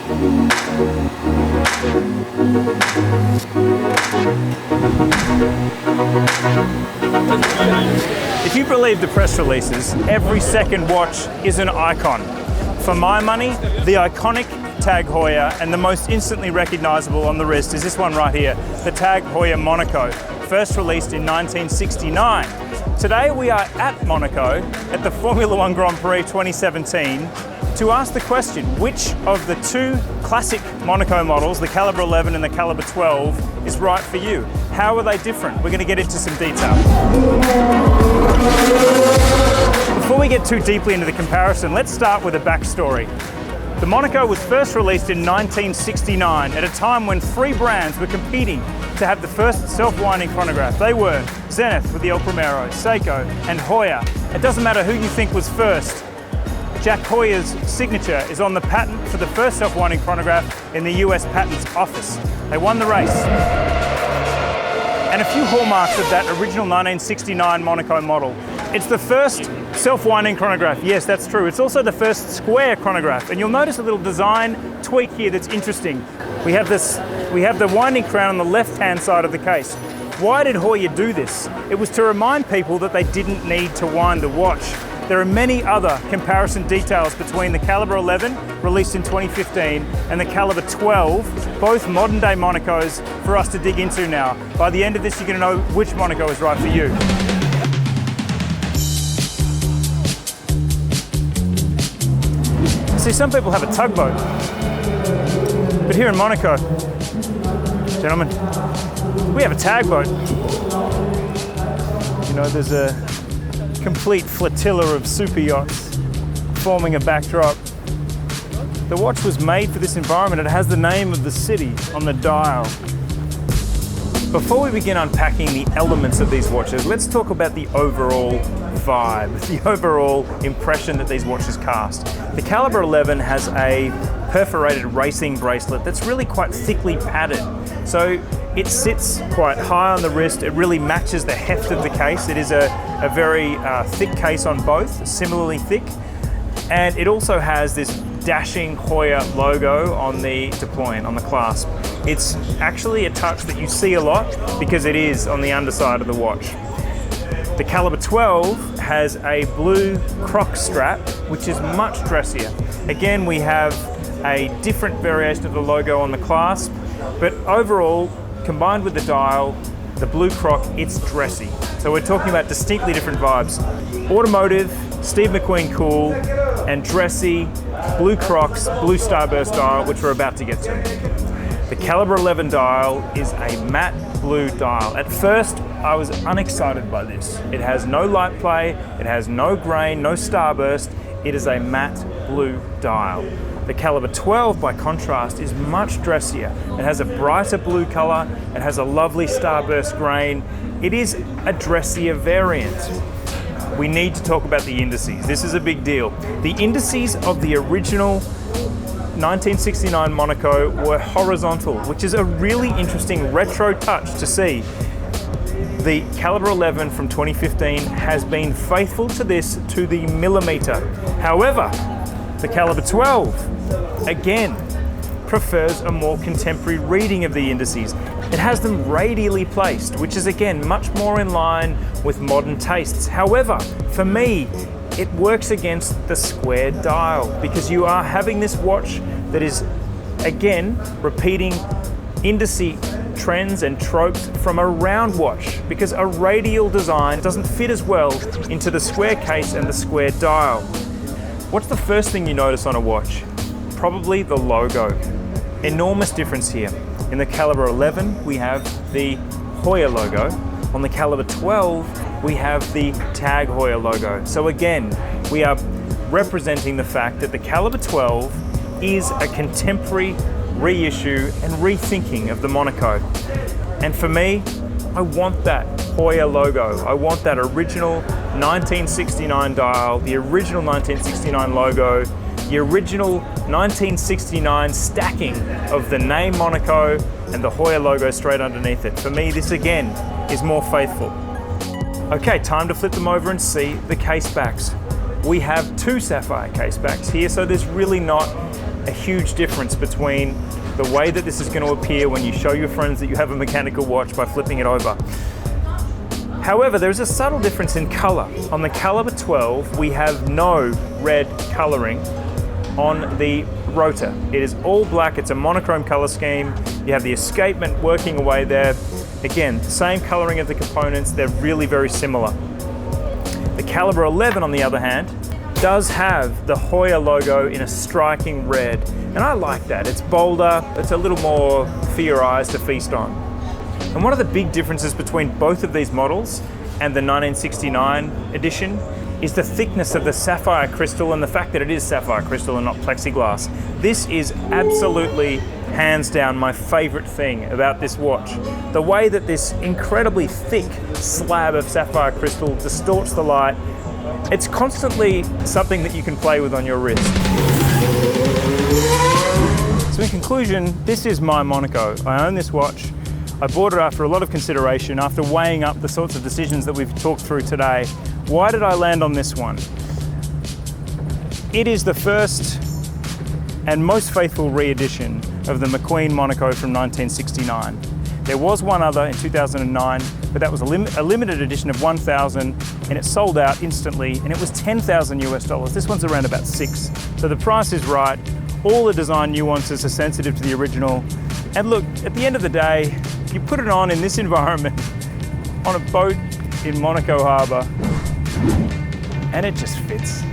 If you believe the press releases, every second watch is an icon. For my money, the iconic TAG Heuer, and the most instantly recognizable on the wrist is this one right here, the TAG Heuer Monaco, first released in 1969. Today we are at Monaco at the Formula One Grand Prix 2017 to ask the question, which of the two classic Monaco models, the Calibre 11 and the Calibre 12, is right for you? How are they different? We're going to get into some detail. Before we get too deeply into the comparison, let's start with a backstory. The Monaco was first released in 1969 at a time when three brands were competing to have the first self-winding chronograph. They were Zenith with the El Primero, Seiko, and Heuer. It doesn't matter who you think was first. Jack Heuer's signature is on the patent for the first self-winding chronograph in the US Patents Office. They won the race. And a few hallmarks of that original 1969 Monaco model. It's the first self-winding chronograph. Yes, that's true. It's also the first square chronograph. And you'll notice a little design tweak here that's interesting. We have the winding crown on the left-hand side of the case. Why did Heuer do this? It was to remind people that they didn't need to wind the watch. There are many other comparison details between the Calibre 11, released in 2015, and the Calibre 12, both modern-day Monacos, for us to dig into now. By the end of this, you're going to know which Monaco is right for you. See, some people have a tugboat, but here in Monaco, gentlemen, we have a tag boat. You know, there's a complete flotilla of super yachts forming a backdrop. The watch was made for this environment. It has the name of the city on the dial. Before we begin unpacking the elements of these watches, let's talk about the overall vibe, the overall impression that these watches cast. The Calibre 11 has a perforated racing bracelet that's really quite thickly padded. So it sits quite high on the wrist. It really matches the heft of the case. It is a very thick case on both, similarly thick. And it also has this dashing Heuer logo on the deployant, on the clasp. It's actually a touch that you see a lot because it is on the underside of the watch. The Calibre 12 has a blue croc strap, which is much dressier. Again, we have a different variation of the logo on the clasp, but overall, combined with the dial, the blue croc, it's dressy. So we're talking about distinctly different vibes. Automotive, Steve McQueen cool, and dressy, blue crocs, blue starburst dial, which we're about to get to. The Calibre 11 dial is a matte blue dial. At first, I was unexcited by this. It has no light play, it has no grain, no starburst. It is a matte blue dial. The Calibre 12, by contrast, is much dressier. It has a brighter blue color, it has a lovely starburst grain. It is a dressier variant. We need to talk about the indices. This is a big deal. The indices of the original 1969 Monaco were horizontal, which is a really interesting retro touch to see. The Calibre 11 from 2015 has been faithful to this to the millimeter. However, the Calibre 12, again, prefers a more contemporary reading of the indices. It has them radially placed, which is again much more in line with modern tastes. However, for me, it works against the square dial because you are having this watch that is, again, repeating indice trends and tropes from a round watch because a radial design doesn't fit as well into the square case and the square dial. What's the first thing you notice on a watch? Probably the logo. Enormous difference here. In the Calibre 11, we have the Heuer logo. On the Calibre 12, we have the TAG Heuer logo. So again, we are representing the fact that the Calibre 12 is a contemporary reissue and rethinking of the Monaco. And for me, I want that Heuer logo. I want that original 1969 dial, the original 1969 logo, the original 1969 stacking of the name Monaco and the Heuer logo straight underneath it. For me, this again is more faithful. Okay, time to flip them over and see the case backs. We have 2 sapphire casebacks here, so there's really not a huge difference between the way that this is going to appear when you show your friends that you have a mechanical watch by flipping it over. However, there's a subtle difference in color. On the Calibre 12, we have no red coloring on the rotor. It is all black, it's a monochrome color scheme. You have the escapement working away there. Again, same coloring of the components, they're really very similar. The Calibre 11, on the other hand, does have the Heuer logo in a striking red, and I like that. It's bolder, it's a little more for your eyes to feast on. And one of the big differences between both of these models and the 1969 edition is the thickness of the sapphire crystal and the fact that it is sapphire crystal and not plexiglass. This is absolutely, hands down, my favorite thing about this watch. The way that this incredibly thick slab of sapphire crystal distorts the light. It's constantly something that you can play with on your wrist. So in conclusion, this is my Monaco. I own this watch. I bought it after a lot of consideration, after weighing up the sorts of decisions that we've talked through today. Why did I land on this one? It is the first and most faithful re-edition of the McQueen Monaco from 1969. There was one other in 2009, but that was a limited edition of 1,000, and it sold out instantly, and it was 10,000 US dollars. This one's around about 6. So the price is right. All the design nuances are sensitive to the original. And look, at the end of the day, you put it on in this environment, on a boat in Monaco Harbour, and it just fits.